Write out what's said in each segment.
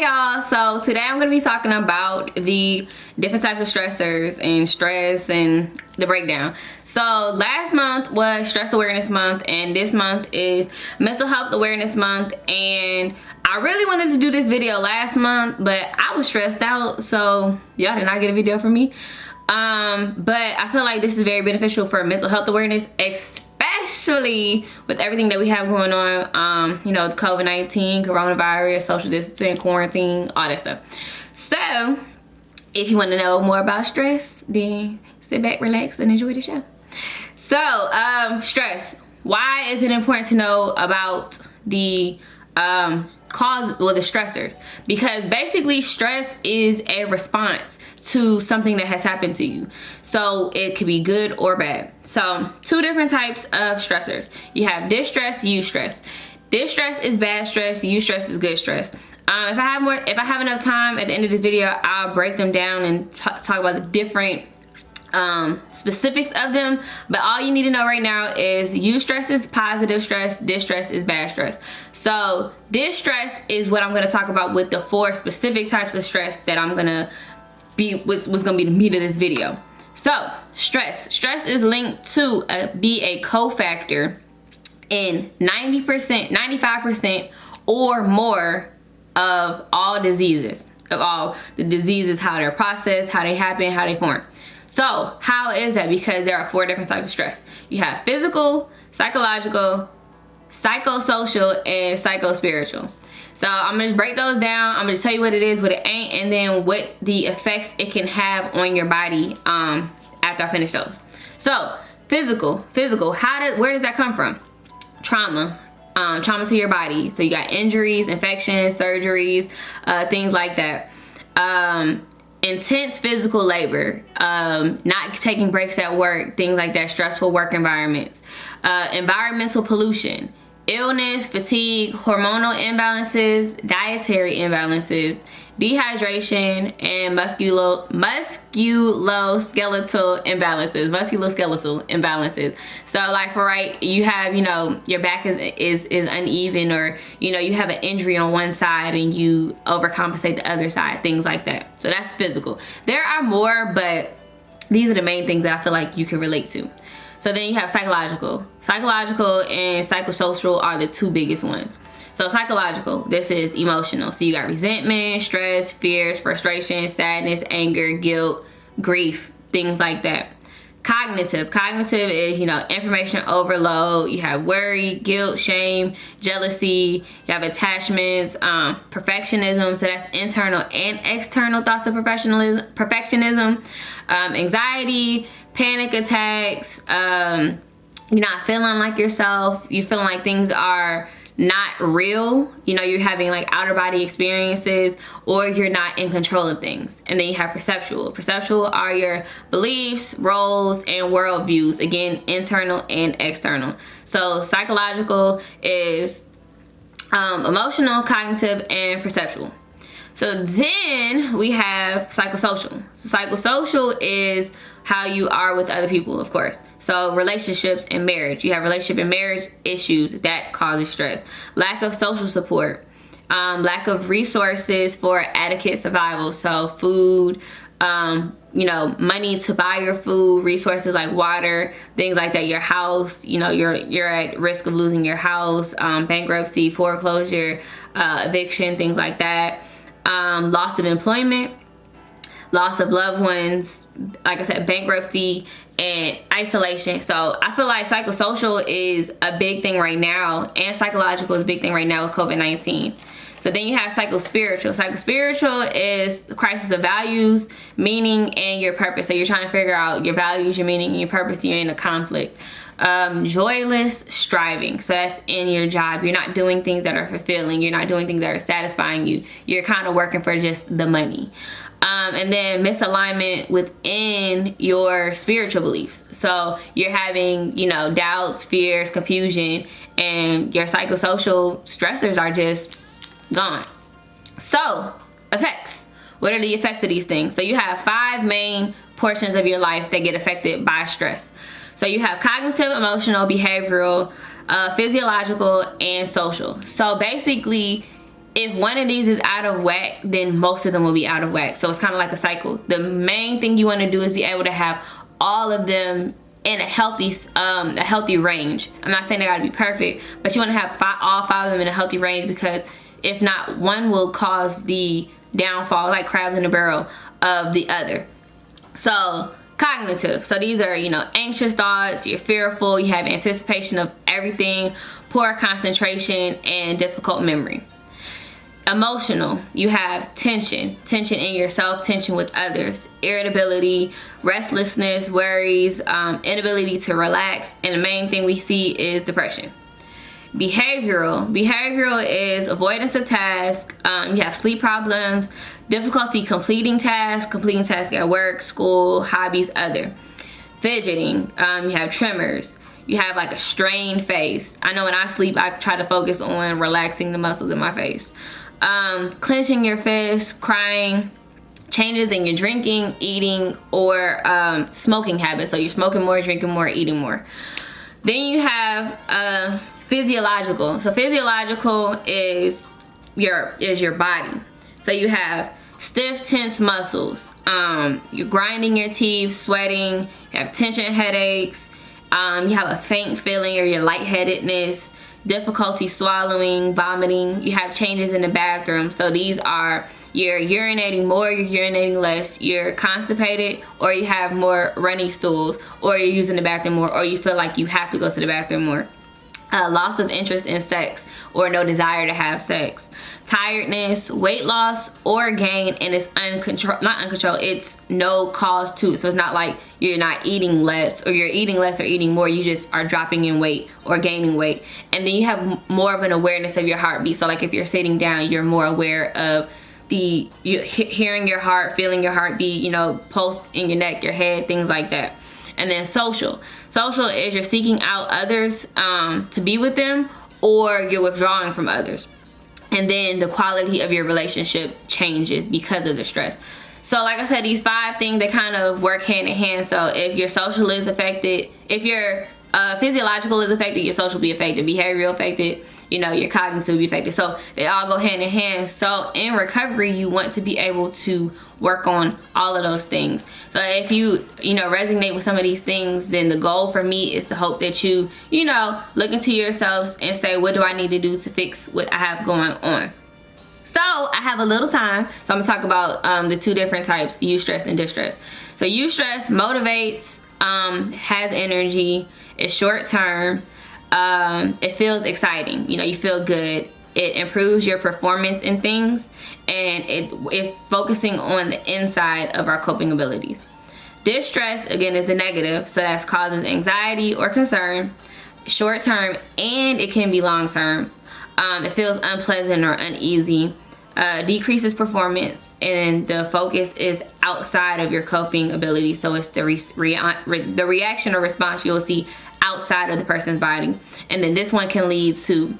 Hey y'all, so today I'm going to be talking about the different types of stressors and stress and the breakdown. So last month was Stress Awareness Month and this month is Mental Health Awareness Month, and I really wanted to do this video last month but I was stressed out, so y'all did not get a video from me. But I feel like this is very beneficial for mental health awareness, especially with everything that we have going on, you know, COVID-19, coronavirus, social distancing, quarantine, all that stuff. So if you want to know more about stress, then sit back, relax, and enjoy the show. So stress, why is it important to know about the cause or the stressors? Because basically stress is a response to something that has happened to you, so it could be good or bad. So two different types of stressors. You have distress, eustress. Distress is bad stress, eustress is good stress. If I have enough time at the end of this video, I'll break them down and talk about the different specifics of them, but all you need to know right now is eustress is positive stress, distress is bad stress. So distress is what I'm going to talk about with the 4 specific types of stress that I'm going to be what's going to be the meat of this video. So stress is linked to be a cofactor in 90%, 95% or more of all diseases, of all the diseases, how they're processed, how they happen, how they form. So how is that? Because there are 4 different types of stress. You have physical, psychological, psychosocial, and psychospiritual. So I'm gonna break those down. I'm gonna tell you what it is, what it ain't, and then what the effects it can have on your body after I finish those. So physical, where does that come from? Trauma. Trauma to your body. So you got injuries, infections, surgeries, things like that. Intense physical labor, not taking breaks at work, things like that, stressful work environments, environmental pollution, illness, fatigue, hormonal imbalances, dietary imbalances, dehydration, and musculoskeletal imbalances. So like for you have, you know, your back is uneven, or you know, you have an injury on one side and you overcompensate the other side, things like that. So that's physical. There are more, but these are the main things that I feel like you can relate to. So then you have psychological. Psychological and psychosocial are the 2 biggest ones. So psychological, this is emotional. So you got resentment, stress, fears, frustration, sadness, anger, guilt, grief, things like that. Cognitive is, you know, information overload. You have worry, guilt, shame, jealousy. You have attachments, perfectionism. So that's internal and external thoughts of perfectionism. Anxiety, panic attacks. You're not feeling like yourself. You're feeling like things are not real, you know, you're having like outer body experiences, or you're not in control of things. And then you have perceptual are your beliefs, roles, and worldviews, again, internal and external. So psychological is emotional, cognitive, and perceptual. So then we have psychosocial. So psychosocial is how you are with other people, of course. So relationships and marriage. You have relationship and marriage issues that causes stress. Lack of social support. Lack of resources for adequate survival. So food, you know, money to buy your food, resources like water, things like that. Your house, you know, you're at risk of losing your house, bankruptcy, foreclosure, eviction, things like that. Loss of employment, loss of loved ones, like I said, bankruptcy, and isolation. So I feel like psychosocial is a big thing right now, and psychological is a big thing right now with COVID-19. So then you have psychospiritual. Psychospiritual is the crisis of values, meaning, and your purpose. So you're trying to figure out your values, your meaning, and your purpose. You're in a conflict. Joyless striving. So that's in your job. You're not doing things that are fulfilling. You're not doing things that are satisfying you. You're kind of working for just the money. And then misalignment within your spiritual beliefs. So you're having, you know, doubts, fears, confusion, and your psychosocial stressors are just gone. So effects. What are the effects of these things? So you have 5 main portions of your life that get affected by stress. So you have cognitive, emotional, behavioral, physiological, and social. So basically if one of these is out of whack, then most of them will be out of whack. So it's kind of like a cycle. The main thing you want to do is be able to have all of them in a healthy range. I'm not saying they gotta be perfect, but you want to have all 5 of them in a healthy range, because if not, one will cause the downfall, like crabs in a barrel, of the other. So cognitive. So these are, anxious thoughts, you're fearful, you have anticipation of everything, poor concentration, and difficult memory. Emotional, you have tension in yourself, tension with others, irritability, restlessness, worries, inability to relax, and the main thing we see is depression. Behavioral is avoidance of tasks. You have sleep problems, difficulty completing tasks at work, school, hobbies, other. Fidgeting, you have tremors. You have like a strained face. I know when I sleep, I try to focus on relaxing the muscles in my face. Clenching your fists, crying, changes in your drinking, eating, or smoking habits. So you're smoking more, drinking more, eating more. Then you have physiological. So physiological is your body. So you have stiff, tense muscles. You're grinding your teeth, sweating. You have tension headaches. You have a faint feeling or your lightheadedness, difficulty swallowing, vomiting. You have changes in the bathroom. So these are, you're urinating more, you're urinating less, you're constipated, or you have more runny stools, or you're using the bathroom more, or you feel like you have to go to the bathroom more. Loss of interest in sex, or no desire to have sex. Tiredness, weight loss or gain, and it's not uncontrolled, it's no cause to. So it's not like you're not eating less, or you're eating less or eating more, you just are dropping in weight or gaining weight. And then you have more of an awareness of your heartbeat. So like if you're sitting down, you're more aware of hearing your heart, feeling your heartbeat, pulse in your neck, your head, things like that. And then social is you're seeking out others to be with them, or you're withdrawing from others. And then the quality of your relationship changes because of the stress. So like I said, these 5 things, they kind of work hand in hand. So if your social is affected, if your physiological is affected, your social will be affected, behavioral affected, your cognitive will be affected. So they all go hand in hand. So in recovery, you want to be able to work on all of those things. So if you resonate with some of these things, then the goal for me is to hope that you look into yourselves and say, what do I need to do to fix what I have going on? So I have a little time, so I'm gonna talk about the 2 different types, eustress and distress. So eustress motivates, has energy, is short term, it feels exciting, you feel good, it improves your performance in things, and it is focusing on the inside of our coping abilities. Distress, again, is the negative, so that causes anxiety or concern, short term, and it can be long term. It feels unpleasant or uneasy, decreases performance, and the focus is outside of your coping ability. So it's the reaction or response you'll see outside of the person's body. And then this one can lead to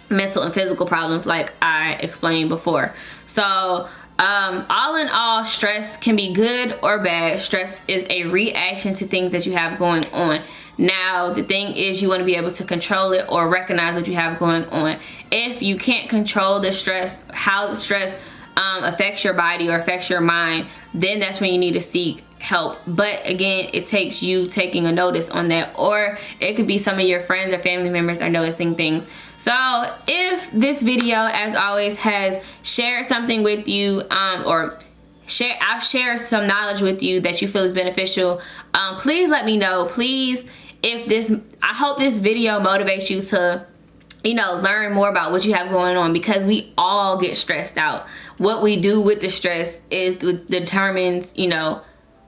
mental and physical problems like I explained before. So all in all, stress can be good or bad. Stress is a reaction to things that you have going on. Now, the thing is, you want to be able to control it or recognize what you have going on. If you can't control the stress, how the stress affects your body or affects your mind, then that's when you need to seek help. But again, it takes you taking a notice on that, or it could be some of your friends or family members are noticing things. So if this video, as always, has shared something with you, or I've shared some knowledge with you that you feel is beneficial, please let me know. Please, I hope this video motivates you to learn more about what you have going on, because we all get stressed out. What we do with the stress determines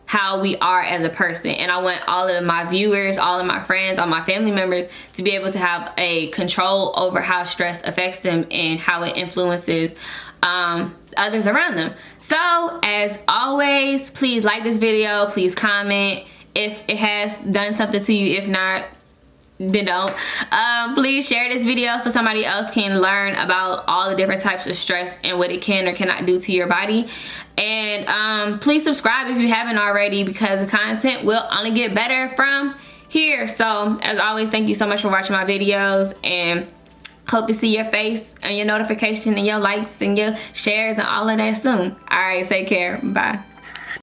how we are as a person. And I want all of my viewers, all of my friends, all my family members to be able to have a control over how stress affects them and how it influences others around them. So as always, please like this video, please comment if it has done something to you. If not, then don't. Please share this video so somebody else can learn about all the different types of stress and what it can or cannot do to your body. And please subscribe if you haven't already, because the content will only get better from here. So as always, thank you so much for watching my videos, and Hope to see your face and your notification and your likes and your shares and all of that soon. All right, take care. Bye.